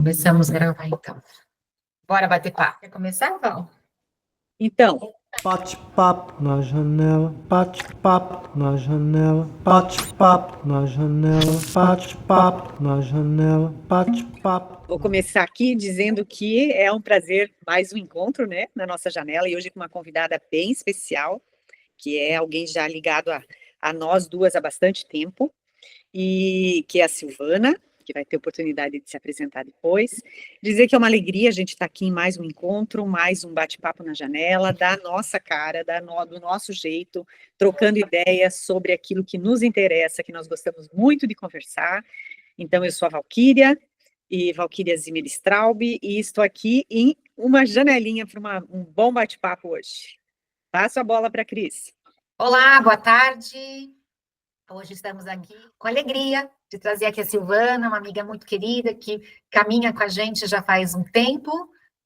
Começamos a gravar, então. Bora bater papo. Quer começar, Val? Então, Bate-papo na janela, bate-papo na janela, bate-papo na janela, bate-papo na janela, bate-papo. vou começar aqui dizendo que é um prazer mais um encontro, né, na nossa janela, e hoje com uma convidada bem especial, que é alguém já ligado a nós duas há bastante tempo, e que é a Silvana, que vai ter oportunidade de se apresentar depois. Dizer que é uma alegria a gente estar aqui em mais um encontro, mais um bate-papo na janela, da nossa cara, do nosso jeito, trocando ideias sobre aquilo que nos interessa, que nós gostamos muito de conversar. Então, eu sou a Valquíria, e Valquíria Zimmer-Straub, e estou aqui em uma janelinha para um bom bate-papo hoje. Passo a bola para a Cris. Olá, boa tarde. Hoje estamos aqui com alegria de trazer aqui a Silvana, uma amiga muito querida que caminha com a gente já faz um tempo,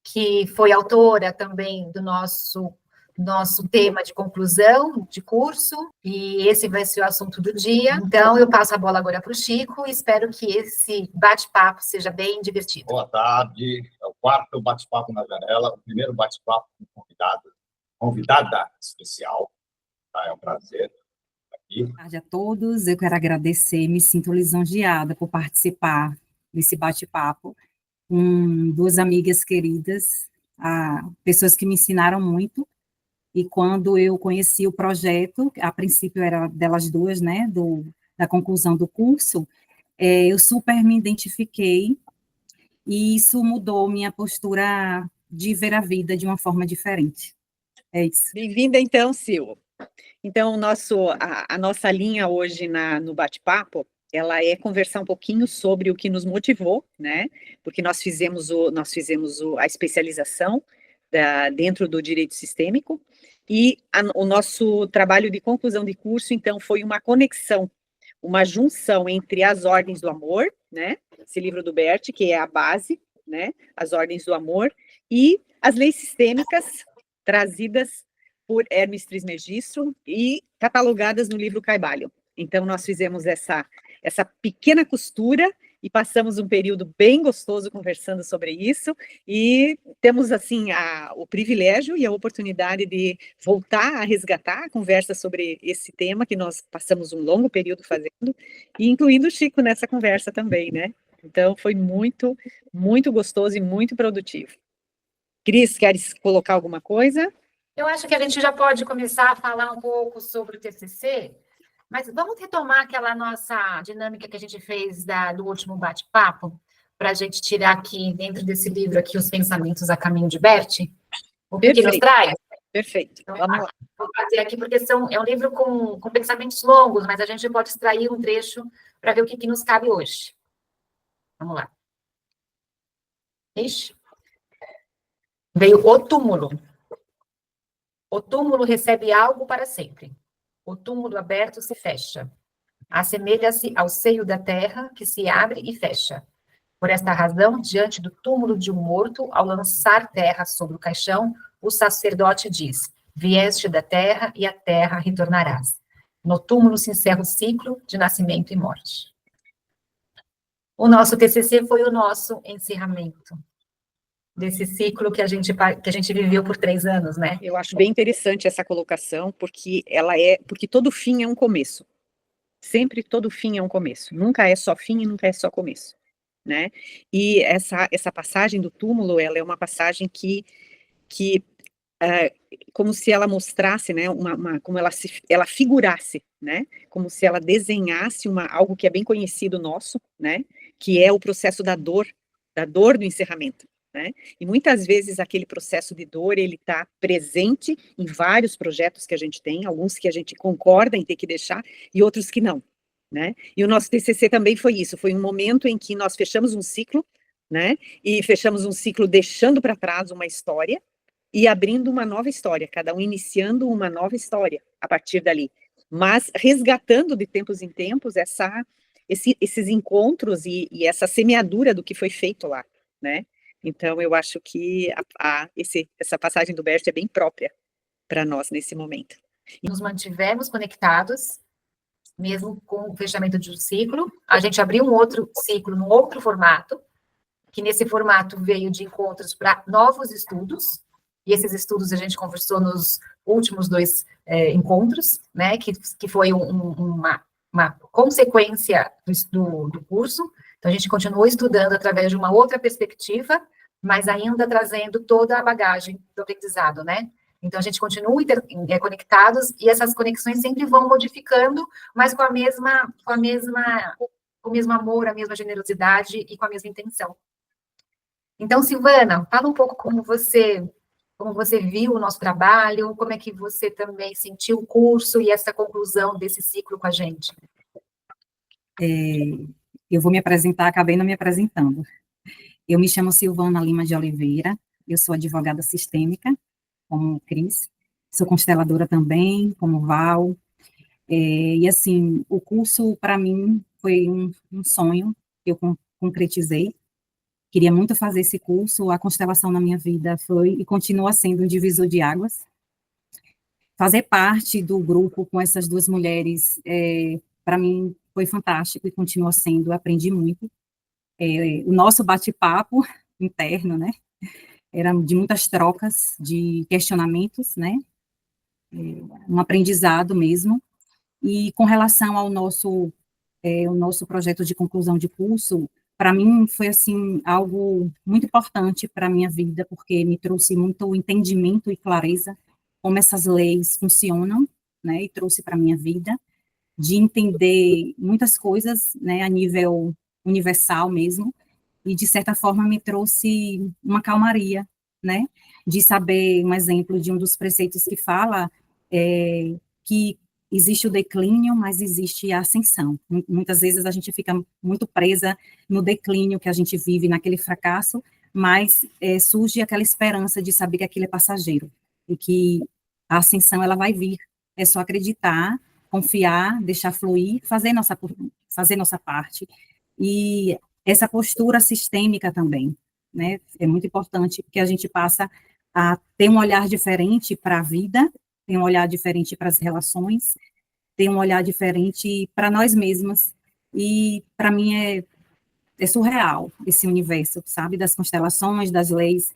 que foi autora também do nosso tema de conclusão de curso, e esse vai ser o assunto do dia. Então, eu passo a bola agora para o Chico e espero que esse bate-papo seja bem divertido. Boa tarde, é o quarto bate-papo na janela, o primeiro bate-papo com convidada especial, tá? É um prazer estar aqui. Boa tarde a todos, eu quero agradecer, me sinto lisonjeada por participar desse bate-papo com duas amigas queridas, pessoas que me ensinaram muito, e quando eu conheci o projeto, a princípio era delas duas, né, da conclusão do curso, eu super me identifiquei, e isso mudou minha postura de ver a vida de uma forma diferente. É isso. Bem-vinda, então, Sil. Então, a nossa linha hoje no bate-papo, ela é conversar um pouquinho sobre o que nos motivou, né? Porque nós fizemos a especialização dentro do direito sistêmico, e o nosso trabalho de conclusão de curso, então, foi uma conexão, uma junção entre as ordens do amor, né? Esse livro do Bert, que é a base, né? As ordens do amor, e as leis sistêmicas trazidas por Hermes Trismegisto e catalogadas no livro Caibalion. Então, nós fizemos essa pequena costura e passamos um período bem gostoso conversando sobre isso, e temos, assim, o privilégio e a oportunidade de voltar a resgatar a conversa sobre esse tema que nós passamos um longo período fazendo, e incluindo o Chico nessa conversa também, né? Então, foi muito, muito gostoso e muito produtivo. Cris, queres colocar alguma coisa? Eu acho que a gente já pode começar a falar um pouco sobre o TCC, mas vamos retomar aquela nossa dinâmica que a gente fez do último bate-papo, para a gente tirar aqui, dentro desse livro aqui, os pensamentos a caminho de Bert. O que nos traz? Perfeito, então, vamos lá. Vou fazer aqui, porque é um livro com pensamentos longos, mas a gente pode extrair um trecho para ver o que nos cabe hoje. Vamos lá. Ixi. Veio o túmulo. O túmulo recebe algo para sempre. O túmulo aberto se fecha. Assemelha-se ao seio da terra que se abre e fecha. Por esta razão, diante do túmulo de um morto, ao lançar terra sobre o caixão, o sacerdote diz: vieste da terra e à terra retornarás. No túmulo se encerra o ciclo de nascimento e morte. O nosso TCC foi o nosso encerramento desse ciclo que a gente viveu por 3 anos, né? Eu acho bem interessante essa colocação, porque porque todo fim é um começo. Sempre todo fim é um começo. Nunca é só fim e nunca é só começo, né? E essa passagem do túmulo, ela é uma passagem que como se ela mostrasse, né, como ela figurasse, né, como se ela desenhasse algo que é bem conhecido nosso, né, que é o processo da dor do encerramento, né, e muitas vezes aquele processo de dor, ele está presente em vários projetos que a gente tem, alguns que a gente concorda em ter que deixar, e outros que não, né, e o nosso TCC também foi isso, foi um momento em que nós fechamos um ciclo, né, e fechamos um ciclo deixando para trás uma história, e abrindo uma nova história, cada um iniciando uma nova história a partir dali, mas resgatando de tempos em tempos esses encontros e essa semeadura do que foi feito lá, né? Então, eu acho que essa passagem do Bert é bem própria para nós nesse momento. Nos mantivemos conectados, mesmo com o fechamento de um ciclo, a gente abriu um outro ciclo, num outro formato, que nesse formato veio de encontros para novos estudos, e esses estudos a gente conversou nos últimos 2 encontros, né, que foi uma consequência do curso. Então, a gente continuou estudando através de uma outra perspectiva, mas ainda trazendo toda a bagagem do aprendizado, né? Então, a gente continua conectados, e essas conexões sempre vão modificando, mas com o mesmo amor, a mesma generosidade e com a mesma intenção. Então, Silvana, fala um pouco como você viu o nosso trabalho, como é que você também sentiu o curso e essa conclusão desse ciclo com a gente. Eu vou me apresentar, acabei não me apresentando. Eu me chamo Silvana Lima de Oliveira, eu sou advogada sistêmica, como Cris, sou consteladora também, como Val, e assim, o curso para mim foi um sonho que eu concretizei. Queria muito fazer esse curso, a constelação na minha vida foi e continua sendo um divisor de águas. Fazer parte do grupo com essas 2 mulheres, para mim, foi fantástico e continua sendo, aprendi muito. O nosso bate-papo interno, né, era de muitas trocas, de questionamentos, né, um aprendizado mesmo. E com relação ao nosso projeto de conclusão de curso, para mim foi, assim, algo muito importante para a minha vida, porque me trouxe muito entendimento e clareza como essas leis funcionam, né, e trouxe para a minha vida, de entender muitas coisas, né, a nível universal mesmo, e, de certa forma, me trouxe uma calmaria, né, de saber um exemplo de um dos preceitos que fala que existe o declínio, mas existe a ascensão. Muitas vezes a gente fica muito presa no declínio que a gente vive, naquele fracasso, mas surge aquela esperança de saber que aquilo é passageiro, e que a ascensão, ela vai vir. É só acreditar, confiar, deixar fluir, fazer nossa parte. E essa postura sistêmica também, né, é muito importante, porque a gente passa a ter um olhar diferente para a vida, tem um olhar diferente para as relações, tem um olhar diferente para nós mesmas, e para mim é surreal esse universo, sabe, das constelações, das leis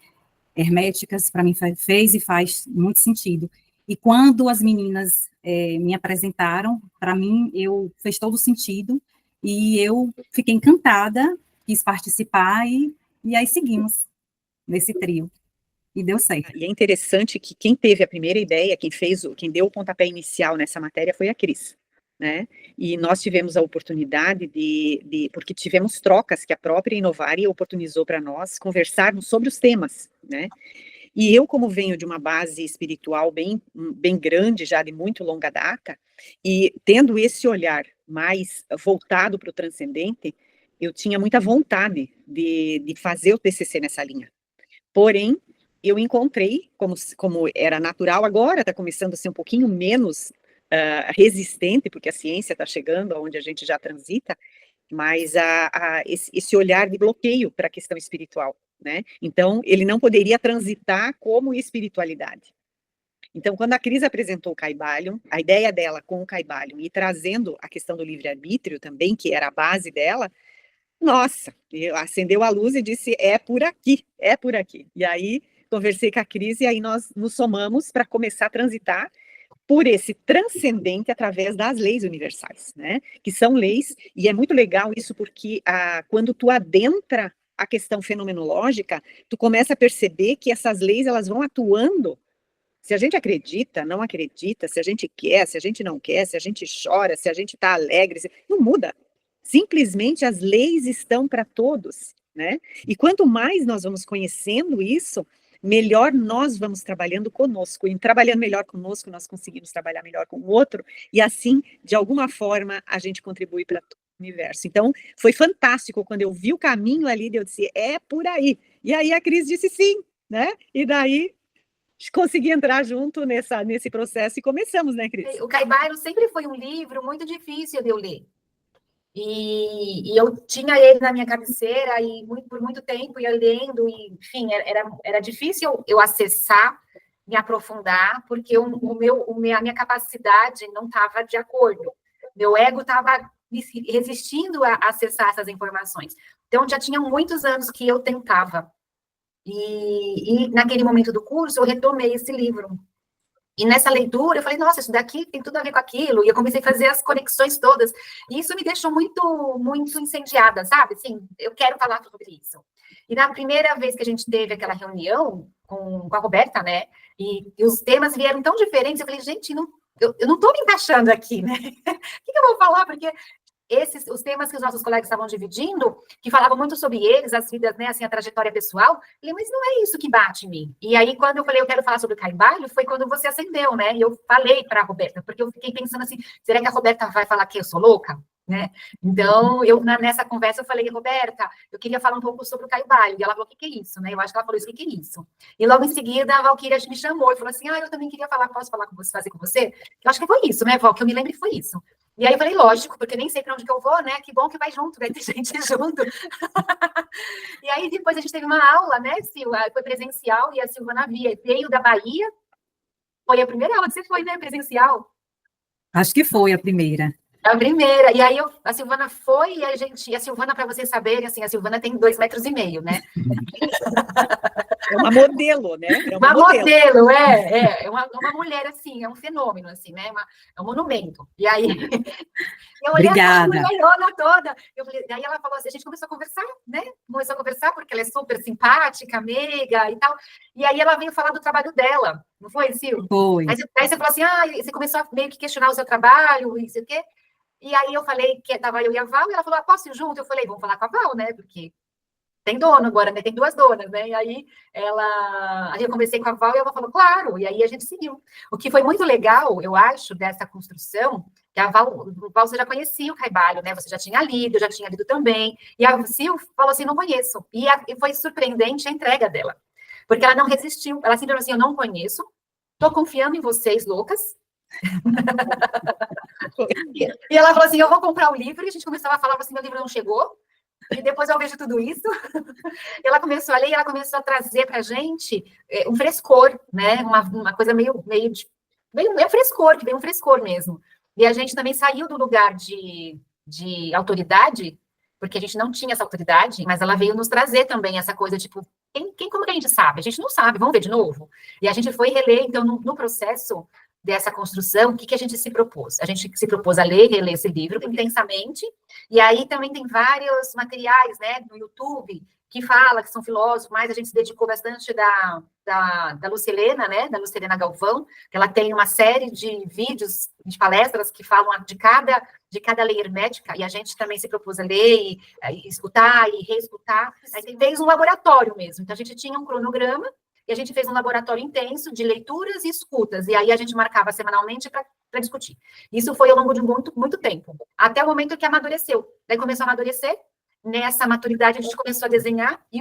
herméticas, para mim fez e faz muito sentido. E quando as meninas me apresentaram, para mim fez todo sentido, e eu fiquei encantada, quis participar, e aí seguimos nesse trio. E deu certo. E é interessante que quem teve a primeira ideia, quem deu o pontapé inicial nessa matéria foi a Cris, né? E nós tivemos a oportunidade porque tivemos trocas que a própria Inovari oportunizou para nós conversarmos sobre os temas, né? E eu, como venho de uma base espiritual bem grande, já de muito longa data, e tendo esse olhar mais voltado para o transcendente, eu tinha muita vontade de fazer o TCC nessa linha. Porém, eu encontrei, como era natural agora, está começando a ser um pouquinho menos resistente, porque a ciência está chegando aonde a gente já transita, mas esse olhar de bloqueio para a questão espiritual, né? Então, ele não poderia transitar como espiritualidade. Então, quando a Cris apresentou o Kybalion, a ideia dela com o Kybalion, e trazendo a questão do livre-arbítrio também, que era a base dela, nossa, acendeu a luz e disse, é por aqui, é por aqui. E aí, conversei com a Cris, e aí nós nos somamos para começar a transitar por esse transcendente através das leis universais, né? Que são leis, e é muito legal isso, porque quando tu adentra a questão fenomenológica, tu começa a perceber que essas leis, elas vão atuando. Se a gente acredita, não acredita, se a gente quer, se a gente não quer, se a gente chora, se a gente está alegre, não muda. Simplesmente as leis estão para todos, né? E quanto mais nós vamos conhecendo isso, melhor nós vamos trabalhando conosco. E trabalhando melhor conosco, nós conseguimos trabalhar melhor com o outro, e assim, de alguma forma, a gente contribui para todo o universo. Então, foi fantástico quando eu vi o caminho ali, eu disse, é por aí. E aí a Cris disse sim, né? E daí consegui entrar junto nesse processo e começamos, né, Cris? O Kybalion sempre foi um livro muito difícil de eu ler. E eu tinha ele na minha cabeceira e por muito tempo ia lendo, e, enfim, era difícil eu acessar, me aprofundar, porque a minha capacidade não estava de acordo. Meu ego estava resistindo a acessar essas informações. Então, já tinha muitos anos que eu tentava. E naquele momento do curso, eu retomei esse livro. E nessa leitura, eu falei, nossa, isso daqui tem tudo a ver com aquilo. E eu comecei a fazer as conexões todas. E isso me deixou muito incendiada, sabe? Assim, eu quero falar sobre isso. E na primeira vez que a gente teve aquela reunião com a Roberta, né? E os temas vieram tão diferentes, eu falei, gente, eu não estou me encaixando aqui, né? O que eu vou falar? Porque os temas que os nossos colegas estavam dividindo, que falavam muito sobre eles, as vidas, né, assim, a trajetória pessoal, eu falei, mas não é isso que bate em mim. E aí, quando eu falei, eu quero falar sobre o caibalho, foi quando você acendeu, né, e eu falei para a Roberta, porque eu fiquei pensando assim, será que a Roberta vai falar que eu sou louca? Né? Então, nessa conversa, eu falei, Roberta, eu queria falar um pouco sobre o caibalho, e ela falou, o que é isso? Né? Eu acho que ela falou isso, o que é isso? E logo em seguida, a Valquíria me chamou e falou assim, eu também queria falar, posso falar com você, fazer com você? Eu acho que foi isso, né, Val, que eu me lembro que foi isso. E aí eu falei, lógico, porque nem sei para onde que eu vou, né? Que bom que vai junto, vai ter gente junto. E aí depois a gente teve uma aula, né, Silvia? Foi presencial e a Silvana veio da Bahia. Foi a primeira aula que você foi, né? Presencial. Acho que foi a primeira. A primeira. E aí a Silvana foi e a Silvana, para vocês saberem, assim, a Silvana tem 2,5 metros, né? É uma modelo, né? É uma modelo, é uma mulher, assim, é um fenômeno, assim, né? É um monumento. E aí, eu olhei essa mulherona toda, aí ela falou assim, a gente começou a conversar, né? Começou a conversar, porque ela é super simpática, meiga e tal, e aí ela veio falar do trabalho dela, não foi, Sil? Foi. Aí você falou assim, você começou a meio que questionar o seu trabalho, e sei o quê, e aí eu falei que estava eu e a Val, e ela falou, posso ir junto? Eu falei, vamos falar com a Val, né? Porque tem dono agora, né? Tem 2 donas, né? E aí aí eu conversei com a Val e ela falou, claro, e aí a gente seguiu. O que foi muito legal, eu acho, dessa construção, que a Val, você já conhecia o Caibalho, né? Você já tinha lido, eu já tinha lido também. E a Sil falou assim, não conheço. E foi surpreendente a entrega dela. Porque ela não resistiu. Ela simplesmente assim, eu não conheço, tô confiando em vocês, loucas. E ela falou assim, eu vou comprar o livro, e a gente começava a falar assim, meu livro não chegou. E depois eu vejo tudo isso. Ela começou a ler, ela começou a trazer para a gente um frescor, né? Uma coisa meio frescor, que veio um frescor mesmo. E a gente também saiu do lugar de autoridade, porque a gente não tinha essa autoridade, mas ela veio nos trazer também essa coisa, tipo, como que a gente sabe? A gente não sabe, vamos ver de novo? E a gente foi reler, então, no processo dessa construção, o que a gente se propôs? A gente se propôs a ler e reler esse livro intensamente, e aí também tem vários materiais, né, no YouTube, que fala que são filósofos, mas a gente se dedicou bastante da Lucilena, né, da Lucilena Galvão, que ela tem uma série de vídeos, de palestras que falam de cada lei hermética, e a gente também se propôs a ler, e escutar, e reescutar, aí fez um laboratório mesmo, então a gente tinha um cronograma, e a gente fez um laboratório intenso de leituras e escutas, e aí a gente marcava semanalmente para discutir. Isso foi ao longo de muito tempo, até o momento que amadureceu. Daí começou a amadurecer, nessa maturidade a gente começou a desenhar, e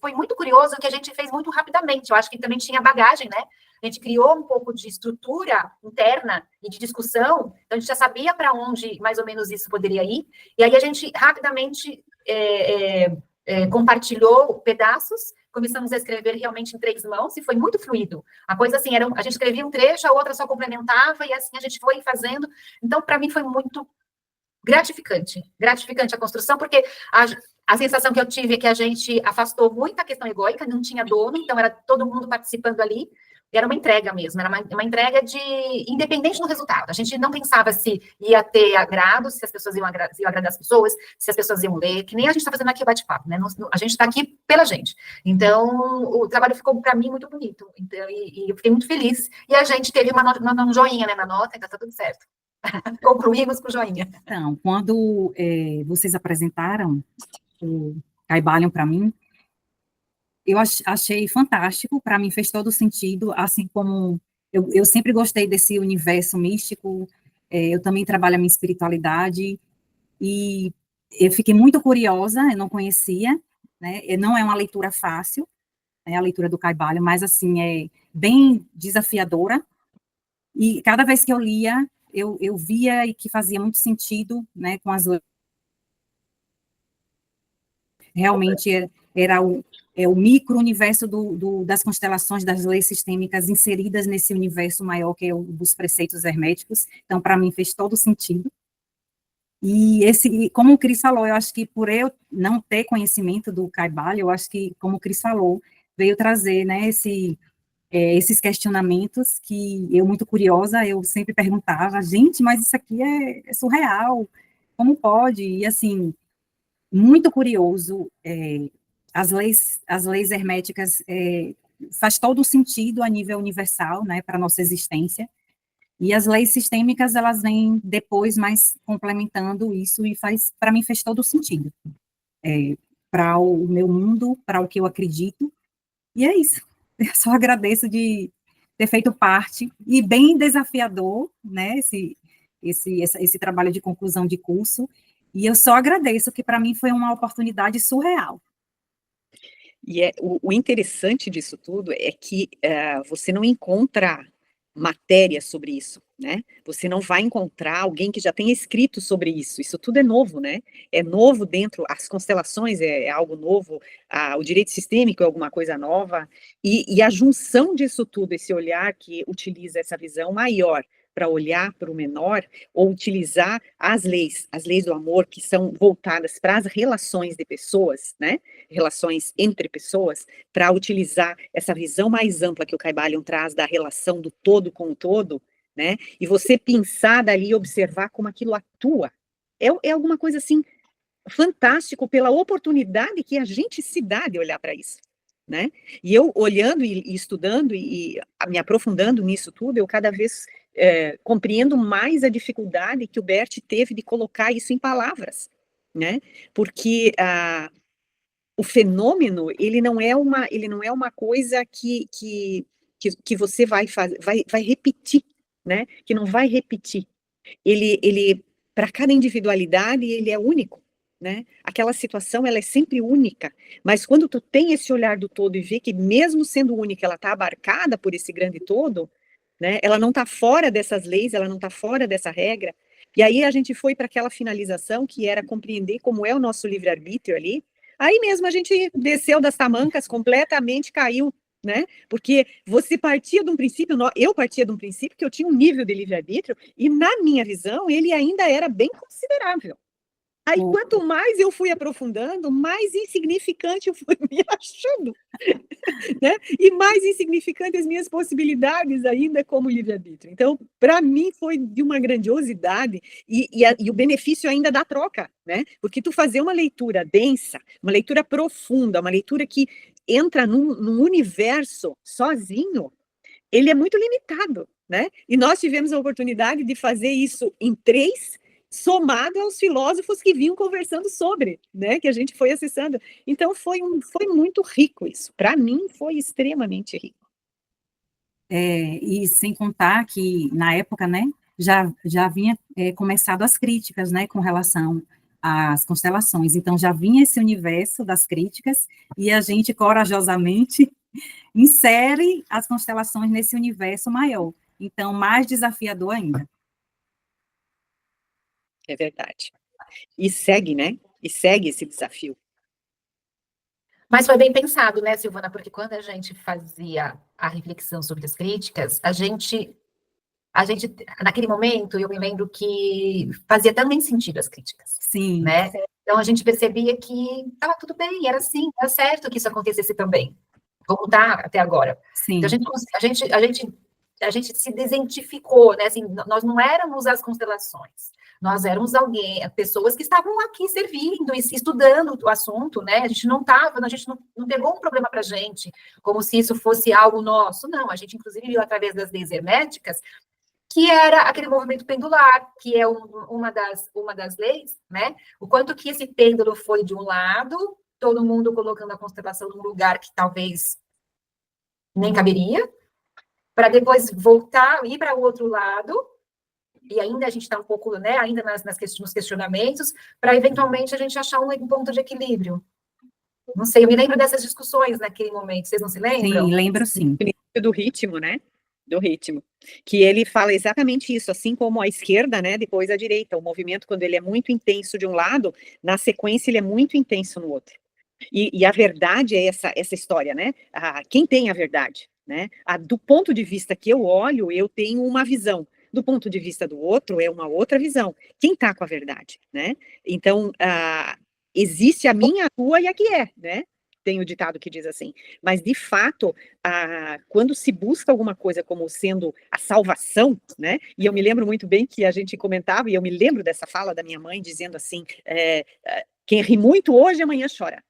foi muito curioso que a gente fez muito rapidamente, eu acho que também tinha bagagem, né? A gente criou um pouco de estrutura interna e de discussão, então a gente já sabia para onde mais ou menos isso poderia ir, e aí a gente rapidamente compartilhou pedaços, começamos a escrever realmente em 3 mãos, e foi muito fluido. A coisa assim, a gente escrevia um trecho, a outra só complementava, e assim a gente foi fazendo. Então, para mim, foi muito gratificante a construção, porque a sensação que eu tive é que a gente afastou muito a questão egóica, não tinha dono, então era todo mundo participando ali, era uma entrega mesmo, era uma entrega independente do resultado. A gente não pensava se ia ter agrado, se as pessoas iam agradar as pessoas, se as pessoas iam ler, que nem a gente está fazendo aqui o bate-papo, né? A gente está aqui pela gente. Então, o trabalho ficou, para mim, muito bonito. Então, e eu fiquei muito feliz. E a gente teve um joinha, né, na nota, então tá tudo certo. Concluímos com joinha. Então, quando vocês apresentaram o Caibalho para mim, eu achei fantástico, para mim fez todo sentido, assim como eu sempre gostei desse universo místico, eu também trabalho a minha espiritualidade, e eu fiquei muito curiosa, eu não conhecia, né, não é uma leitura fácil, né, a leitura do Caibalho, mas assim, é bem desafiadora, e cada vez que eu lia, eu via e que fazia muito sentido, né, com as realmente era o micro-universo das constelações, das leis sistêmicas inseridas nesse universo maior que é o dos preceitos herméticos. Então, para mim, fez todo sentido. E como o Cris falou, eu acho que por eu não ter conhecimento do Kaibalha, eu acho que, como o Cris falou, veio trazer, né, esses questionamentos que eu, muito curiosa, eu sempre perguntava, gente, mas isso aqui é surreal, como pode? E, assim, muito curioso, as leis herméticas faz todo o sentido a nível universal, né, para a nossa existência, e as leis sistêmicas, elas vêm depois, mais complementando isso, e para mim, fez todo o sentido, para o meu mundo, para o que eu acredito, e é isso. Eu só agradeço de ter feito parte, e bem desafiador, né, esse trabalho de conclusão de curso, e eu só agradeço, que para mim foi uma oportunidade surreal. E o interessante disso tudo é que você não encontra matéria sobre isso, né? Você não vai encontrar alguém que já tenha escrito sobre isso. Isso tudo é novo, né? É novo dentro, as constelações é algo novo, o direito sistêmico é alguma coisa nova, e a junção disso tudo, esse olhar que utiliza essa visão maior para olhar para o menor, ou utilizar as leis do amor, que são voltadas para as relações de pessoas, né? Relações entre pessoas, para utilizar essa visão mais ampla que o Kybalion traz da relação do todo com o todo, né? E você pensar dali e observar como aquilo atua. É alguma coisa assim, fantástico pela oportunidade que a gente se dá de olhar para isso, né? E eu olhando e estudando e me aprofundando nisso tudo, eu cada vez compreendo mais a dificuldade que o Bert teve de colocar isso em palavras, né? Porque o fenômeno, ele não é uma coisa que você vai fazer, vai repetir, né? Que não vai repetir. Ele para cada individualidade, ele é único, né? Aquela situação, ela é sempre única, mas quando tu tem esse olhar do todo e vê que mesmo sendo única, ela está abarcada por esse grande todo, né? Ela não está fora dessas leis, ela não está fora dessa regra, e aí a gente foi para aquela finalização que era compreender como é o nosso livre-arbítrio ali, aí mesmo a gente desceu das tamancas completamente, caiu, né? Porque você partia de um princípio, eu partia de um princípio que eu tinha um nível de livre-arbítrio, e na minha visão, ele ainda era bem considerável. Aí, quanto mais eu fui aprofundando, mais insignificante eu fui me achando, né? E mais insignificantes as minhas possibilidades ainda como livre-arbítrio. Então, para mim, foi de uma grandiosidade e o benefício ainda da troca, né? Porque tu fazer uma leitura densa, uma leitura profunda, uma leitura que entra num universo sozinho, ele é muito limitado, né? E nós tivemos a oportunidade de fazer isso em 3, somado aos filósofos que vinham conversando sobre, né, que a gente foi acessando. Então, foi muito rico isso. Para mim, foi extremamente rico. E sem contar que, na época, né, já havia começado as críticas, né, com relação às constelações. Então, já vinha esse universo das críticas, e a gente, corajosamente, insere as constelações nesse universo maior. Então, mais desafiador ainda. É verdade. E segue, né? E segue esse desafio. Mas foi bem pensado, né, Silvana? Porque quando a gente fazia a reflexão sobre as críticas, a gente, naquele momento, eu me lembro que fazia também sentido as críticas. Sim. Né? Então, a gente percebia que estava tudo bem, era assim, era certo que isso acontecesse também, como está até agora. Sim. Então, a gente se desidentificou, né? Assim, nós não éramos as constelações, nós éramos pessoas que estavam aqui servindo, estudando o assunto, né? A gente não pegou um problema para a gente, como se isso fosse algo nosso, não. A gente, inclusive, viu através das leis herméticas, que era aquele movimento pendular, que é uma das leis, né? O quanto que esse pêndulo foi de um lado, todo mundo colocando a constelação num lugar que talvez nem caberia, para depois voltar, ir para o outro lado, e ainda a gente está um pouco, né, ainda nos questionamentos, para eventualmente a gente achar um ponto de equilíbrio. Não sei, eu me lembro dessas discussões naquele momento, vocês não se lembram? Sim, lembro sim. Do ritmo, né? Do ritmo. Que ele fala exatamente isso, assim como a esquerda, né, depois a direita. O movimento, quando ele é muito intenso de um lado, na sequência ele é muito intenso no outro. E a verdade é essa história, né? Quem tem a verdade, né? Do ponto de vista que eu olho, eu tenho uma visão. do ponto de vista do outro, é uma outra visão. Quem está com a verdade, né? Então, existe a minha, a tua e a que é, né? Tem o ditado que diz assim. Mas, de fato, quando se busca alguma coisa como sendo a salvação, né? E eu me lembro muito bem que a gente comentava, e eu me lembro dessa fala da minha mãe, dizendo assim, quem ri muito hoje, amanhã chora.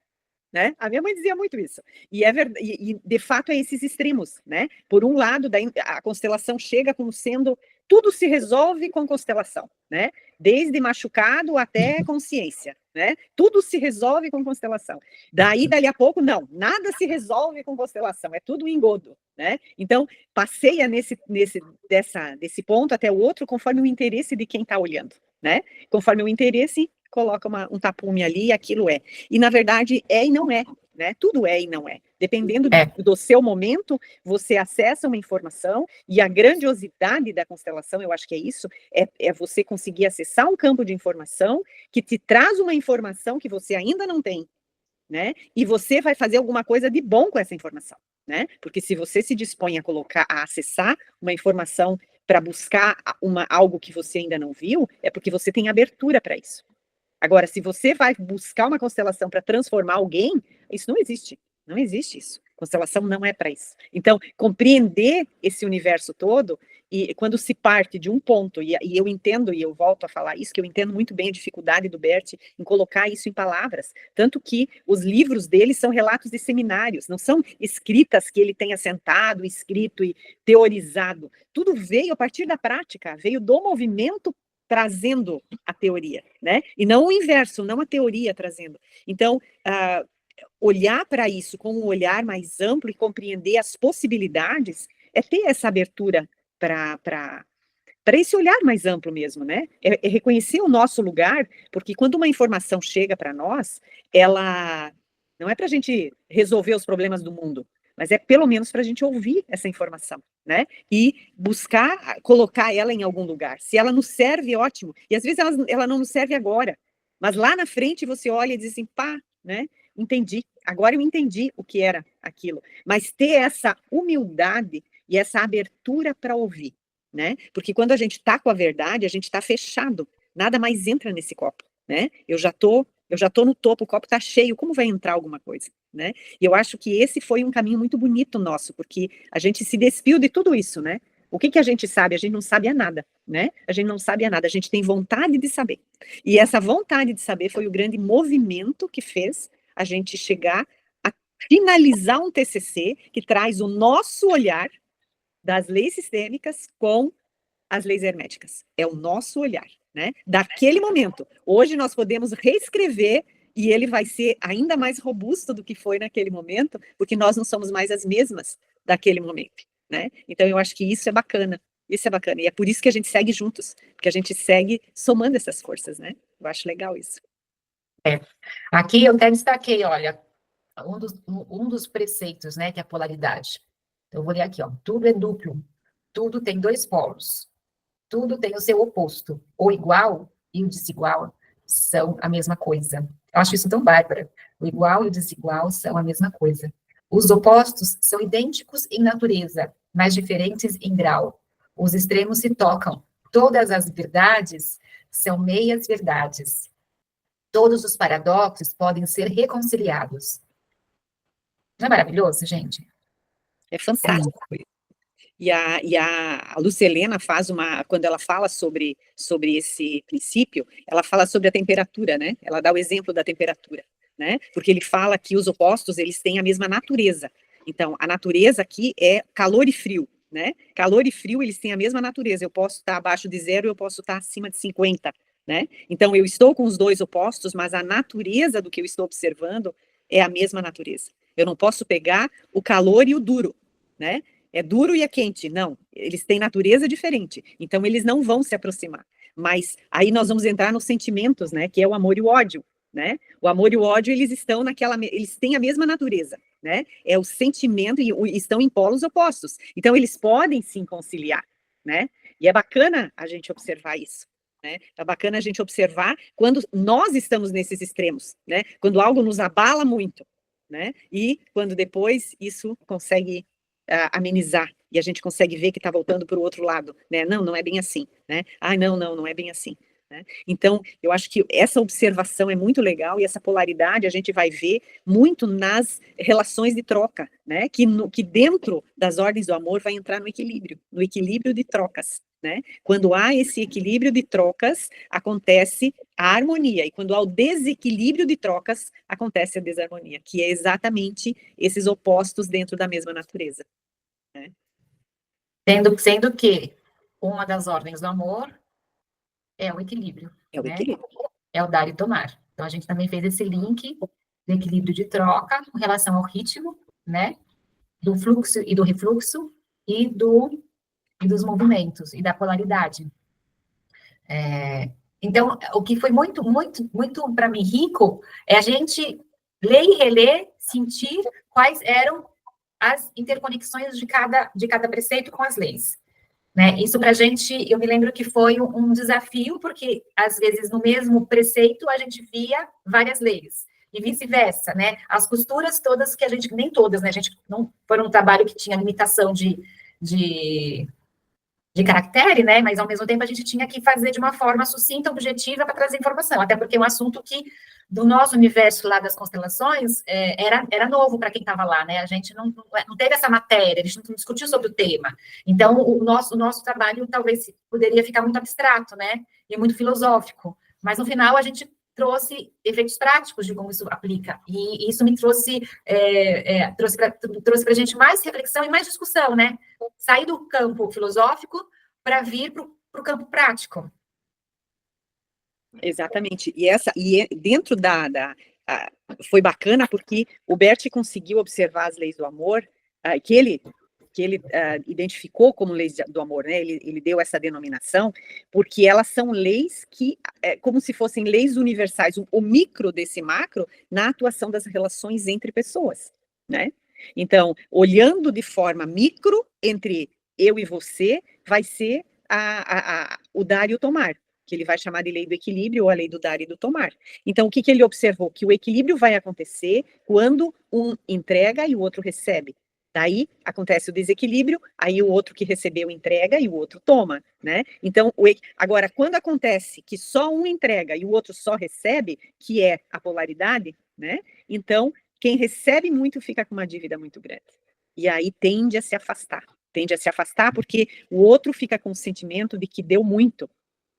Né? A minha mãe dizia muito isso. E é verdade, e de fato é esses extremos, né? Por um lado, a constelação chega como sendo tudo se resolve com constelação, né? Desde machucado até consciência, né? Tudo se resolve com constelação. Daí, dali a pouco, não, nada se resolve com constelação, é tudo engodo, né? Então, passeia desse ponto até o outro conforme o interesse de quem está olhando, né? Conforme o interesse, coloca um tapume ali e aquilo é. E, na verdade, é e não é, né? Tudo é e não é. Dependendo do seu momento, você acessa uma informação, e a grandiosidade da constelação, eu acho que é isso, é você conseguir acessar um campo de informação que te traz uma informação que você ainda não tem, né? E você vai fazer alguma coisa de bom com essa informação, né? Porque se você se dispõe a acessar uma informação para buscar algo que você ainda não viu, é porque você tem abertura para isso. Agora, se você vai buscar uma constelação para transformar alguém, isso não existe. Não existe isso. Constelação não é para isso. Então, compreender esse universo todo, e quando se parte de um ponto, e eu entendo, e eu volto a falar isso, que eu entendo muito bem a dificuldade do Bert em colocar isso em palavras, tanto que os livros dele são relatos de seminários, não são escritas que ele tenha sentado, escrito e teorizado. Tudo veio a partir da prática, veio do movimento trazendo a teoria, né? E não o inverso, não a teoria trazendo. Então, olhar para isso com um olhar mais amplo e compreender as possibilidades é ter essa abertura para esse olhar mais amplo mesmo, né? É reconhecer o nosso lugar, porque quando uma informação chega para nós, ela não é para a gente resolver os problemas do mundo, mas é pelo menos para a gente ouvir essa informação, né? E buscar colocar ela em algum lugar. Se ela nos serve, ótimo. E às vezes ela não nos serve agora, mas lá na frente você olha e diz assim, pá, né? Entendi. Agora eu entendi o que era aquilo. Mas ter essa humildade e essa abertura para ouvir, né? Porque quando a gente está com a verdade, a gente está fechado. Nada mais entra nesse copo, né? Eu já tô no topo, o copo está cheio. Como vai entrar alguma coisa? Né? E eu acho que esse foi um caminho muito bonito nosso, porque a gente se despiu de tudo isso, né? O que a gente sabe? A gente não sabe a nada, né? A gente não sabe a nada, a gente tem vontade de saber. E essa vontade de saber foi o grande movimento que fez a gente chegar a finalizar um TCC que traz o nosso olhar das leis sistêmicas com as leis herméticas. É o nosso olhar, né? Daquele momento. Hoje nós podemos reescrever e ele vai ser ainda mais robusto do que foi naquele momento, porque nós não somos mais as mesmas daquele momento, né? Então, eu acho que isso é bacana, e é por isso que a gente segue juntos, porque a gente segue somando essas forças, né? Eu acho legal isso. Aqui eu até destaquei, olha, um dos preceitos, né, que é a polaridade. Então, eu vou ler aqui, ó, tudo é duplo, tudo tem dois polos, tudo tem o seu oposto, o igual e o desigual são a mesma coisa. Eu acho isso tão bárbaro. O igual e o desigual são a mesma coisa. Os opostos são idênticos em natureza, mas diferentes em grau. Os extremos se tocam. Todas as verdades são meias verdades. Todos os paradoxos podem ser reconciliados. Não é maravilhoso, gente? É fantástico. E a Lúcia Helena faz quando ela fala sobre esse princípio, ela fala sobre a temperatura, né? Ela dá o exemplo da temperatura, né? Porque ele fala que os opostos, eles têm a mesma natureza. Então, a natureza aqui é calor e frio, né? Calor e frio, eles têm a mesma natureza. Eu posso estar abaixo de 0, eu posso estar acima de 50, né? Então, eu estou com os dois opostos, mas a natureza do que eu estou observando é a mesma natureza. Eu não posso pegar o calor e o duro, né? É duro e é quente. Não, eles têm natureza diferente. Então, eles não vão se aproximar. Mas aí nós vamos entrar nos sentimentos, né? Que é o amor e o ódio, né? O amor e o ódio, eles têm a mesma natureza, né? É o sentimento e estão em polos opostos. Então, eles podem se conciliar, né? E é bacana a gente observar isso, né? É bacana a gente observar quando nós estamos nesses extremos, né? Quando algo nos abala muito, né? E quando depois isso consegue amenizar, e a gente consegue ver que está voltando para o outro lado, né? Não, não é bem assim, né? Não é bem assim. Né? Então, eu acho que essa observação é muito legal, e essa polaridade a gente vai ver muito nas relações de troca, né? Que dentro das ordens do amor vai entrar no equilíbrio de trocas, né? Quando há esse equilíbrio de trocas, acontece a harmonia, e quando há o desequilíbrio de trocas, acontece a desarmonia, que é exatamente esses opostos dentro da mesma natureza. Né? Sendo que uma das ordens do amor é o equilíbrio, É o né? equilíbrio. É o dar e tomar. Então, a gente também fez esse link do equilíbrio de troca com relação ao ritmo, né? Do fluxo e do refluxo e dos movimentos e da polaridade. Então, o que foi muito, muito, muito para mim rico é a gente ler e reler, sentir quais eram as interconexões de cada preceito com as leis. Né? Isso para a gente, eu me lembro que foi um desafio, porque às vezes no mesmo preceito a gente via várias leis, e vice-versa, né? As costuras todas que a gente, nem todas, né? A gente não foi um trabalho que tinha limitação de caractere, né? Mas ao mesmo tempo a gente tinha que fazer de uma forma sucinta, objetiva, para trazer informação, até porque é um assunto que, do nosso universo lá das constelações, era novo para quem estava lá, né? A gente não teve essa matéria, a gente não discutiu sobre o tema. Então, o nosso trabalho talvez poderia ficar muito abstrato, né? E muito filosófico. Mas no final a gente trouxe efeitos práticos de como isso aplica. E isso me trouxe para a gente mais reflexão e mais discussão, né? Sair do campo filosófico para vir para o campo prático. Exatamente. E dentro foi bacana porque o Bert conseguiu observar as leis do amor, que ele identificou como leis do amor, né? Ele deu essa denominação, porque elas são leis que, como se fossem leis universais, o micro desse macro, na atuação das relações entre pessoas, né? Então, olhando de forma micro, entre eu e você, vai ser o dar e o tomar, que ele vai chamar de lei do equilíbrio ou a lei do dar e do tomar. Então, o que ele observou? Que o equilíbrio vai acontecer quando um entrega e o outro recebe. Daí acontece o desequilíbrio, aí o outro que recebeu entrega e o outro toma, né? Então, agora, quando acontece que só um entrega e o outro só recebe, que é a polaridade, né? Então, quem recebe muito fica com uma dívida muito grande. E aí tende a se afastar porque o outro fica com o sentimento de que deu muito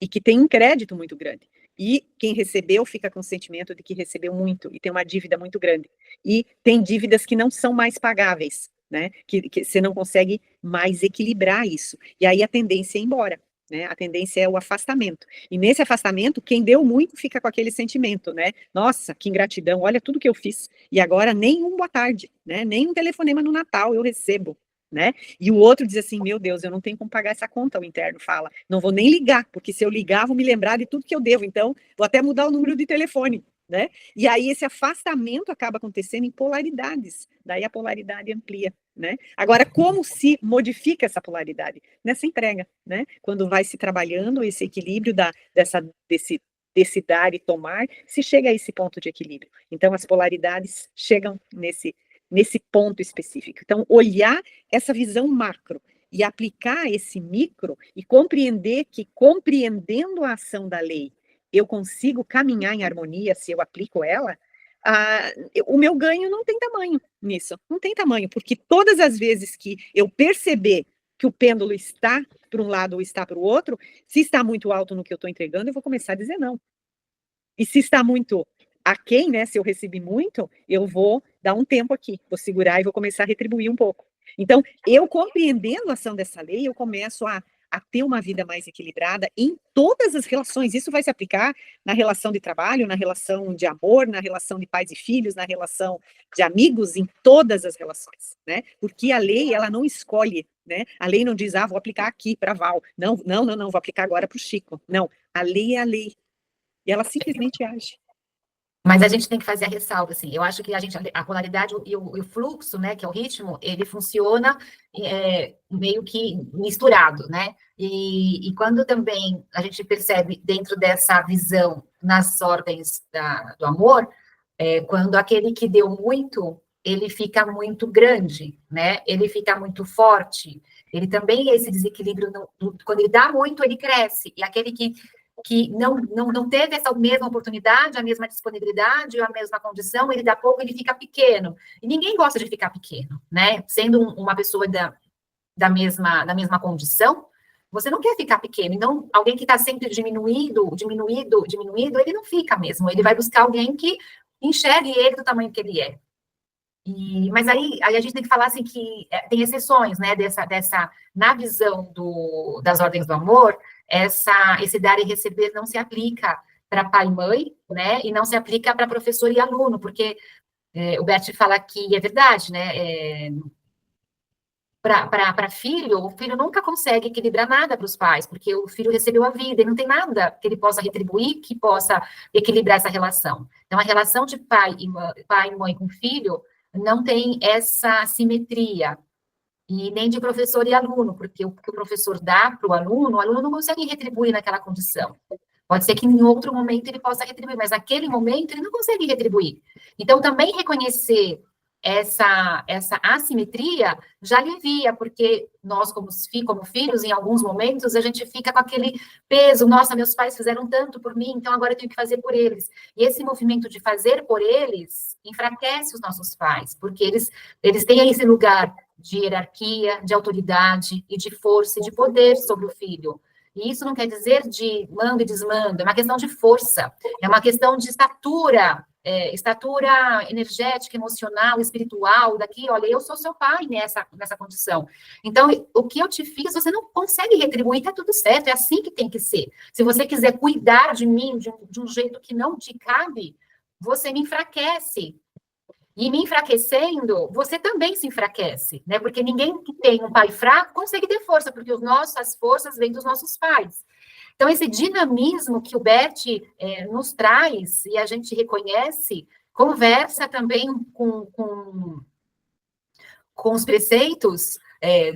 e que tem um crédito muito grande. E quem recebeu fica com o sentimento de que recebeu muito e tem uma dívida muito grande. E tem dívidas que não são mais pagáveis, né? Que você não consegue mais equilibrar isso. E aí a tendência é ir embora, né? A tendência é o afastamento. E nesse afastamento, quem deu muito fica com aquele sentimento, né? Nossa, que ingratidão, olha tudo que eu fiz. E agora nem um boa tarde, né? Nem um telefonema no Natal eu recebo. Né? E o outro diz assim, meu Deus, eu não tenho como pagar essa conta, o interno fala, não vou nem ligar, porque se eu ligar, vou me lembrar de tudo que eu devo, então vou até mudar o número de telefone, né? E aí esse afastamento acaba acontecendo em polaridades, daí a polaridade amplia, né? Agora, como se modifica essa polaridade? Nessa entrega, né? Quando vai se trabalhando esse equilíbrio desse dar e tomar, se chega a esse ponto de equilíbrio. Então, as polaridades chegam nesse ponto específico. Então, olhar essa visão macro e aplicar esse micro e compreender que, compreendendo a ação da lei, eu consigo caminhar em harmonia se eu aplico ela, o meu ganho não tem tamanho nisso. Não tem tamanho, porque todas as vezes que eu perceber que o pêndulo está para um lado ou está para o outro, se está muito alto no que eu estou entregando, eu vou começar a dizer não. E se está muito aquém, né, se eu recebi muito, eu vou dar um tempo aqui, vou segurar e vou começar a retribuir um pouco. Então, eu compreendendo a ação dessa lei, eu começo a ter uma vida mais equilibrada em todas as relações. Isso vai se aplicar na relação de trabalho, na relação de amor, na relação de pais e filhos, na relação de amigos, em todas as relações, né? Porque a lei, ela não escolhe, né? A lei não diz, vou aplicar aqui para Val. Não, vou aplicar agora para o Chico. Não, a lei é a lei. E ela simplesmente age. Mas a gente tem que fazer a ressalva, assim, eu acho que a polaridade e o fluxo, né, que é o ritmo, ele funciona meio que misturado, né, e quando também a gente percebe dentro dessa visão nas ordens do amor, quando aquele que deu muito, ele fica muito grande, né? Ele fica muito forte. Ele também, esse desequilíbrio, quando ele dá muito, ele cresce. E aquele que não teve essa mesma oportunidade, a mesma disponibilidade, a mesma condição, ele dá pouco, ele fica pequeno. E ninguém gosta de ficar pequeno, né? Sendo uma pessoa da mesma condição, você não quer ficar pequeno. Então, alguém que está sempre diminuído, ele não fica mesmo. Ele vai buscar alguém que enxergue ele do tamanho que ele é. Mas aí a gente tem que falar assim que tem exceções, né, na visão das ordens do amor, esse dar e receber não se aplica para pai e mãe, né, e não se aplica para professor e aluno, porque o Bert fala que é verdade, né, para filho, o filho nunca consegue equilibrar nada para os pais, porque o filho recebeu a vida e não tem nada que ele possa retribuir, que possa equilibrar essa relação. Então, a relação de pai e mãe com filho não tem essa simetria, e nem de professor e aluno, porque o que o professor dá para o aluno não consegue retribuir naquela condição. Pode ser que em outro momento ele possa retribuir, mas naquele momento ele não consegue retribuir. Então, também reconhecer essa assimetria já alivia, porque nós, como filhos, em alguns momentos, a gente fica com aquele peso, nossa, meus pais fizeram tanto por mim, então agora eu tenho que fazer por eles. E esse movimento de fazer por eles enfraquece os nossos pais, porque eles têm esse lugar de hierarquia, de autoridade e de força e de poder sobre o filho. E isso não quer dizer de mando e desmando, é uma questão de força, é uma questão de estatura energética, emocional, espiritual, daqui, olha, eu sou seu pai nessa condição. Então, o que eu te fiz, você não consegue retribuir, tá tudo certo, é assim que tem que ser. Se você quiser cuidar de mim de um jeito que não te cabe, você me enfraquece. E me enfraquecendo, você também se enfraquece, né? Porque ninguém que tem um pai fraco consegue ter força, porque as forças vêm dos nossos pais. Então, esse dinamismo que o Bert nos traz, e a gente reconhece, conversa também com os preceitos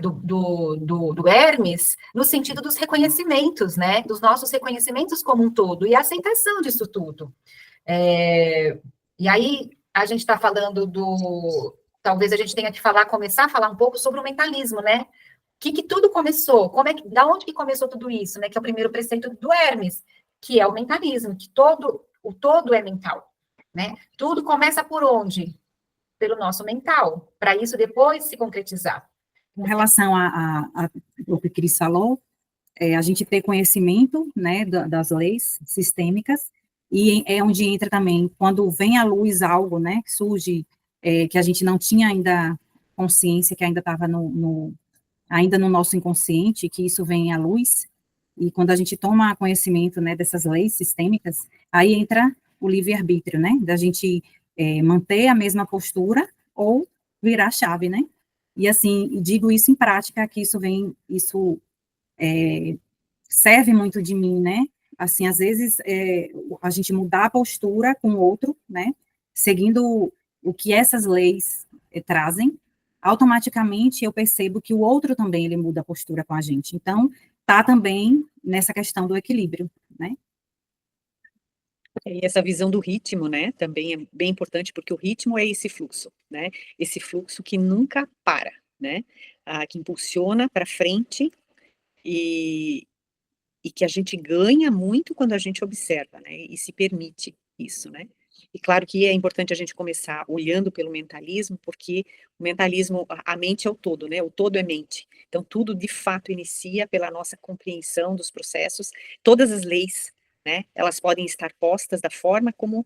do Hermes, no sentido dos reconhecimentos, né? Dos nossos reconhecimentos como um todo, e a aceitação disso tudo. E aí, a gente está falando talvez a gente tenha que começar a falar um pouco sobre o mentalismo, né? Que tudo começou? Da onde que começou tudo isso, né? Que é o primeiro preceito do Hermes, que é o mentalismo, que o todo é mental, né? Tudo começa por onde? Pelo nosso mental, para isso depois se concretizar. Com relação ao que Cris falou, a gente ter conhecimento, né, das leis sistêmicas, e é onde entra também, quando vem à luz algo, né, que surge, que a gente não tinha ainda consciência, que ainda estava ainda no nosso inconsciente, que isso vem à luz, e quando a gente toma conhecimento, né, dessas leis sistêmicas, aí entra o livre-arbítrio, né, da gente manter a mesma postura ou virar a chave, né, e assim, digo isso em prática, que isso serve muito de mim, né, assim, às vezes, a gente mudar a postura com o outro, né, seguindo o que essas leis trazem, automaticamente eu percebo que o outro também, ele muda a postura com a gente. Então, tá também nessa questão do equilíbrio, né. E essa visão do ritmo, né, também é bem importante, porque o ritmo é esse fluxo, né, esse fluxo que nunca para, né, que impulsiona para frente e que a gente ganha muito quando a gente observa, né, e se permite isso, né. E claro que é importante a gente começar olhando pelo mentalismo, porque o mentalismo, a mente é o todo, né, o todo é mente. Então tudo de fato inicia pela nossa compreensão dos processos, todas as leis, né, elas podem estar postas da forma como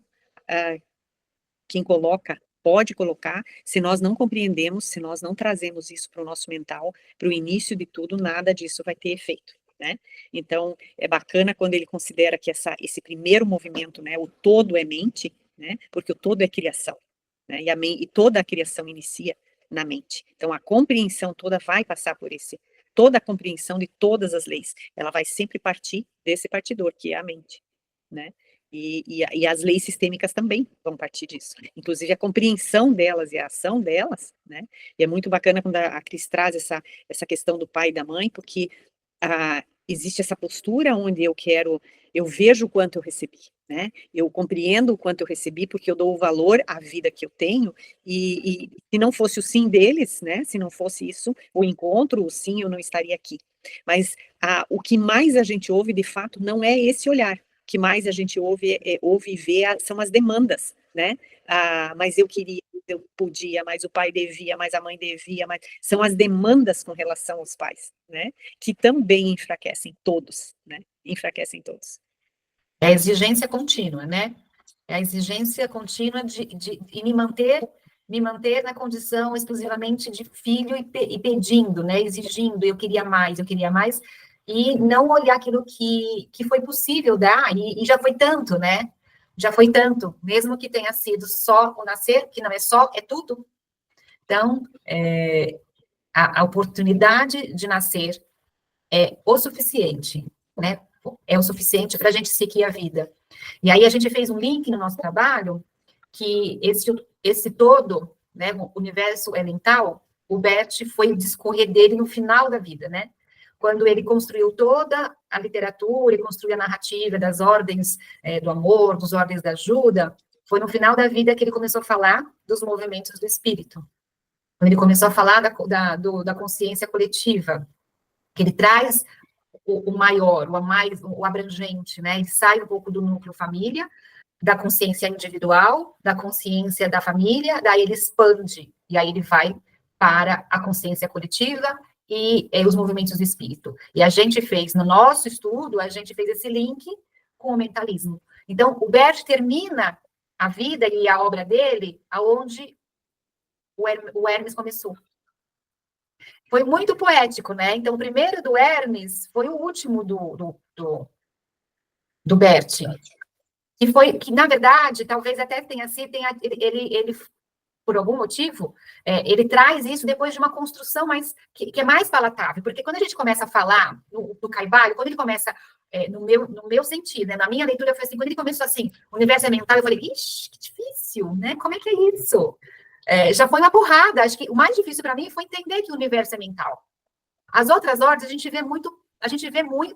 quem coloca pode colocar, se nós não compreendemos, se nós não trazemos isso para o nosso mental, para o início de tudo, nada disso vai ter efeito, né? Então, é bacana quando ele considera que esse primeiro movimento, né, o todo é mente, né, porque o todo é criação, né, e toda a criação inicia na mente. Então, a compreensão toda vai passar por toda a compreensão de todas as leis, ela vai sempre partir desse partidor, que é a mente, né? E as leis sistêmicas também vão partir disso, inclusive a compreensão delas e a ação delas, né? E é muito bacana quando a Cris traz essa questão do pai e da mãe, porque existe essa postura onde eu vejo o quanto eu recebi, né? Eu compreendo o quanto eu recebi, porque eu dou o valor à vida que eu tenho, e se não fosse o sim deles, né? Se não fosse isso, o encontro, o sim, eu não estaria aqui. Mas o que mais a gente ouve, de fato, não é esse olhar. O que mais a gente ouve e vê são as demandas, né? Mas eu queria, eu podia, mas o pai devia, mas a mãe devia, mas são as demandas com relação aos pais, né? Que também enfraquecem todos, né? Enfraquecem todos. É a exigência contínua, né? É a exigência contínua de me manter na condição exclusivamente de filho e pedindo, né? Exigindo, eu queria mais, e não olhar aquilo que foi possível dar, e já foi tanto, né? Já foi tanto, mesmo que tenha sido só o nascer, que não é só, é tudo. Então, a oportunidade de nascer é o suficiente, né? É o suficiente para a gente seguir a vida. E aí a gente fez um link no nosso trabalho que esse todo, né, o universo elemental, o Bert foi discorrer dele no final da vida, né? Quando ele construiu toda a literatura e construiu a narrativa das ordens do amor, das ordens da ajuda, foi no final da vida que ele começou a falar dos movimentos do espírito. Quando ele começou a falar da consciência coletiva, que ele traz o maior, o abrangente, né? Ele sai um pouco do núcleo família, da consciência individual, da consciência da família, daí ele expande, e aí ele vai para a consciência coletiva e os movimentos do espírito. E a gente fez, no nosso estudo, a gente fez esse link com o mentalismo. Então, o Bert termina a vida e a obra dele aonde o Hermes começou. Foi muito poético, né? Então, o primeiro do Hermes foi o último do Bert. Que, na verdade, talvez até tenha sido, ele por algum motivo, ele traz isso depois de uma construção que é mais palatável, porque quando a gente começa a falar do Caibalion, quando ele começa, no meu sentido, né, na minha leitura, foi assim, quando ele começou assim, o universo é mental, eu falei, ixi, que difícil, né, como é que é isso? Já foi uma porrada, acho que o mais difícil para mim foi entender que o universo é mental. As outras ordens a gente vê muito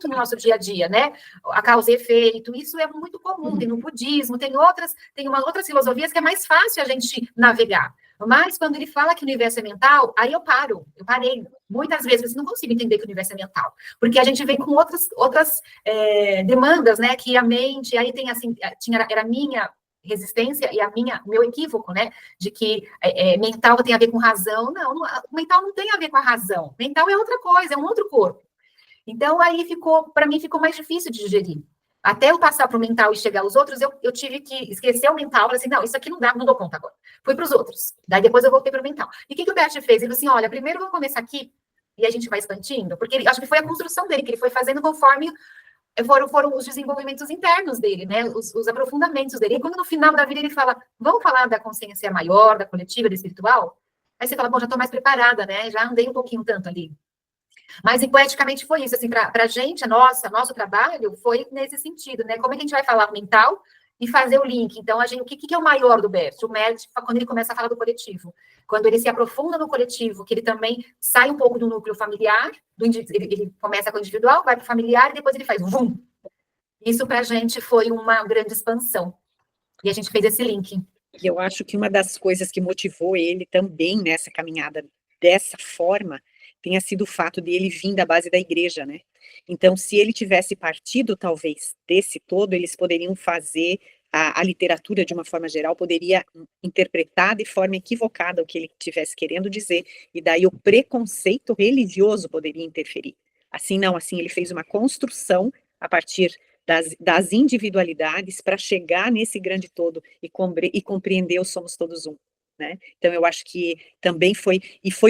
no nosso dia a dia, né? A causa e efeito, isso é muito comum, tem no budismo, tem umas outras filosofias que é mais fácil a gente navegar. Mas quando ele fala que o universo é mental, aí eu parei. Muitas vezes eu não consigo entender que o universo é mental, porque a gente vem com outras demandas, né? Que a mente, aí tem assim, era a minha resistência e o meu equívoco, né, de que mental tem a ver com razão. Não, mental não tem a ver com a razão. Mental é outra coisa, é um outro corpo. Então, aí para mim, ficou mais difícil de digerir. Até eu passar para o mental e chegar aos outros, eu tive que esquecer o mental, falei assim, não, isso aqui não dá, não dou conta agora. Fui para os outros. Daí depois eu voltei para o mental. E o que o Bert fez? Ele falou assim, olha, primeiro vamos começar aqui, e a gente vai expandindo, porque acho que foi a construção dele, que ele foi fazendo conforme foram os desenvolvimentos internos dele, né, os aprofundamentos dele. E quando no final da vida ele fala, vamos falar da consciência maior, da coletiva, da espiritual? Aí você fala, bom, já estou mais preparada, né, já andei um pouquinho tanto ali. Mas, poeticamente, foi isso, assim, para a gente, nosso trabalho foi nesse sentido, né, como é que a gente vai falar o mental e fazer o link? Então, o que é o maior do Bert? O Bert, quando ele começa a falar do coletivo, quando ele se aprofunda no coletivo, que ele também sai um pouco do núcleo familiar, ele começa com o individual, vai para o familiar, e depois ele faz vum. Isso, para a gente, foi uma grande expansão, e a gente fez esse link. E eu acho que uma das coisas que motivou ele também nessa caminhada dessa forma tenha sido o fato de ele vir da base da igreja, né? Então, se ele tivesse partido, talvez, desse todo, eles poderiam fazer, a literatura, de uma forma geral, poderia interpretar de forma equivocada o que ele estivesse querendo dizer, e daí o preconceito religioso poderia interferir. Assim, não, assim, ele fez uma construção a partir das individualidades para chegar nesse grande todo e compreender o somos todos um. Né? Então, eu acho que também foi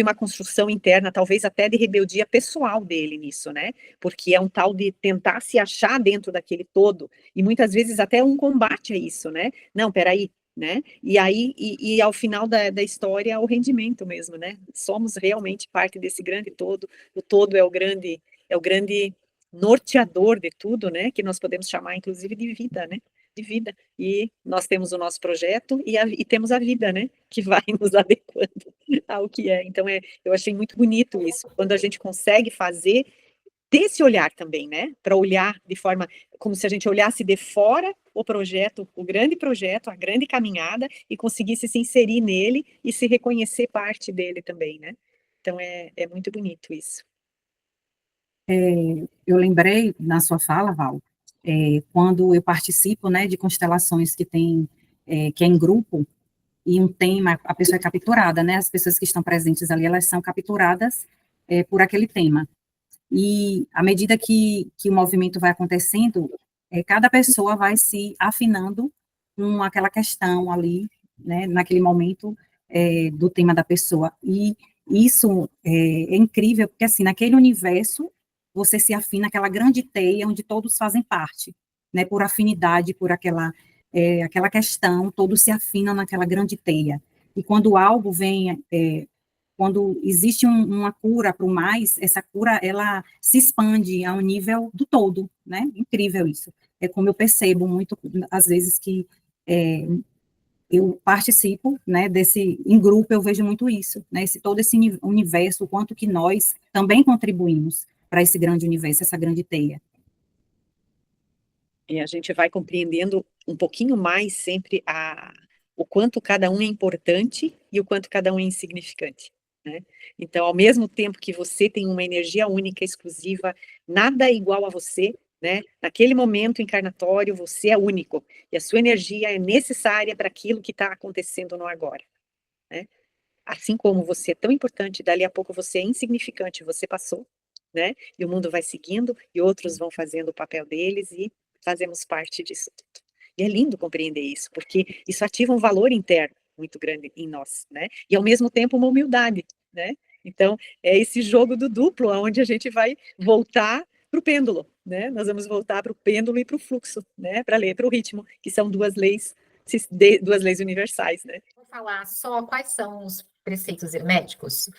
uma construção interna, talvez até de rebeldia pessoal dele nisso, né? Porque é um tal de tentar se achar dentro daquele todo, e muitas vezes até um combate a isso, né? Não, peraí, né? E aí, ao final da história, o rendimento mesmo, né? Somos realmente parte desse grande todo, o todo é o grande norteador de tudo, né? Que nós podemos chamar, inclusive, de vida, né? De vida, e nós temos o nosso projeto e temos a vida, né, que vai nos adequando ao que é. Então, eu achei muito bonito isso, quando a gente consegue fazer, ter esse olhar também, né, para olhar de forma, como se a gente olhasse de fora o projeto, o grande projeto, a grande caminhada, e conseguisse se inserir nele e se reconhecer parte dele também, né? Então, é muito bonito isso. Eu lembrei na sua fala, Val, quando eu participo, né, de constelações que tem, que é em grupo, e um tema, a pessoa é capturada, né, as pessoas que estão presentes ali, elas são capturadas por aquele tema. E à medida que o movimento vai acontecendo, cada pessoa vai se afinando com aquela questão ali, né, naquele momento do tema da pessoa. E isso é incrível, porque assim, naquele universo, você se afina àquela grande teia onde todos fazem parte, né, por afinidade, por aquela questão, todos se afinam naquela grande teia. E quando algo vem, quando existe uma cura para o mais, essa cura, ela se expande ao nível do todo, né? Incrível isso. É como eu percebo muito, às vezes, que eu participo, né, em grupo, eu vejo muito isso, né, todo esse universo, o quanto que nós também contribuímos para esse grande universo, essa grande teia. E a gente vai compreendendo um pouquinho mais sempre o quanto cada um é importante e o quanto cada um é insignificante, né? Então, ao mesmo tempo que você tem uma energia única, exclusiva, nada é igual a você, né? Naquele momento encarnatório, você é único, e a sua energia é necessária para aquilo que está acontecendo no agora, né? Assim como você é tão importante, dali a pouco você é insignificante, você passou, né? E o mundo vai seguindo, e outros vão fazendo o papel deles, e fazemos parte disso tudo. E é lindo compreender isso, porque isso ativa um valor interno muito grande em nós, né? E ao mesmo tempo uma humildade, né? Então, é esse jogo do duplo, onde a gente vai voltar para o pêndulo, né? Nós vamos voltar para o pêndulo e para o fluxo, né? Para o ritmo, que são duas leis universais, né? Vou falar só quais são os preceitos herméticos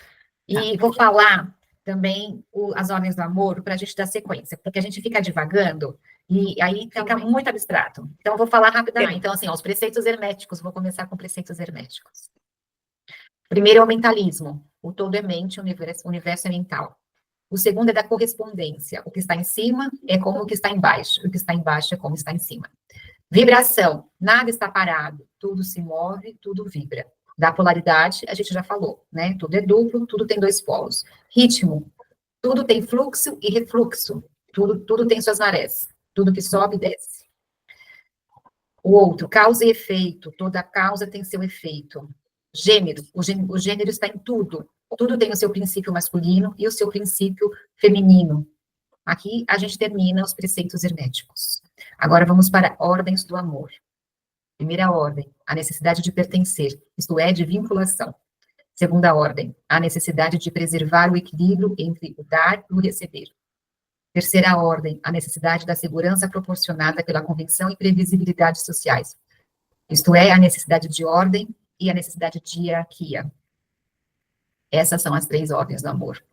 e vou falar também as ordens do amor para a gente dar sequência, porque a gente fica divagando e aí fica muito abstrato. Então, eu vou falar rapidamente. Então, assim, os preceitos herméticos, vou começar com preceitos herméticos. Primeiro é o mentalismo, o todo é mente, o universo é mental. O segundo é da correspondência, o que está em cima é como o que está embaixo, o que está embaixo é como está em cima. Vibração, nada está parado, tudo se move, tudo vibra. Da polaridade, a gente já falou, né? Tudo é duplo, tudo tem dois polos. Ritmo, tudo tem fluxo e refluxo, tudo tem suas marés, tudo que sobe e desce. O outro, causa e efeito, toda causa tem seu efeito. Gênero, o gênero está em tudo, tudo tem o seu princípio masculino e o seu princípio feminino. Aqui a gente termina os preceitos herméticos. Agora vamos para ordens do amor. Primeira ordem, a necessidade de pertencer, isto é, de vinculação. Segunda ordem, a necessidade de preservar o equilíbrio entre o dar e o receber. Terceira ordem, a necessidade da segurança proporcionada pela convenção e previsibilidade sociais. Isto é, a necessidade de ordem e a necessidade de hierarquia. Essas são as 3 ordens do amor.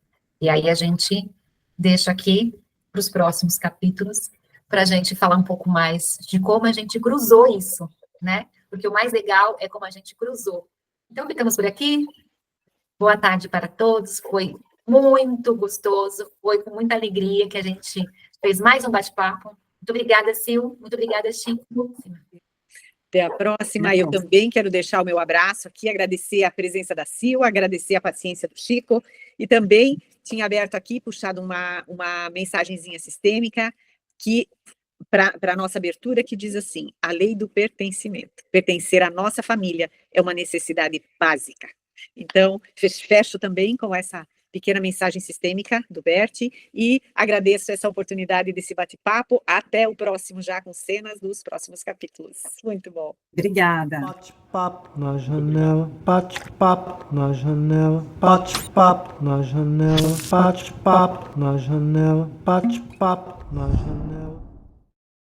E aí a gente deixa aqui para os próximos capítulos, para a gente falar um pouco mais de como a gente cruzou isso, né? Porque o mais legal é como a gente cruzou. Então, ficamos por aqui. Boa tarde para todos. Foi muito gostoso, foi com muita alegria que a gente fez mais um bate-papo. Muito obrigada, Sil. Muito obrigada, Chico. Até a próxima. Eu também quero deixar o meu abraço aqui, agradecer a presença da Sil, agradecer a paciência do Chico, e também tinha aberto aqui, puxado uma mensagenzinha sistêmica que para a nossa abertura, que diz assim: a lei do pertencimento. Pertencer à nossa família é uma necessidade básica. Então, fecho também com essa pequena mensagem sistêmica do Bert, e agradeço essa oportunidade desse bate-papo. Até o próximo, já com cenas dos próximos capítulos. Muito bom. Obrigada. Bate-papo na janela, bate-papo na janela, bate-papo na janela, bate-papo na janela, bate-papo na janela.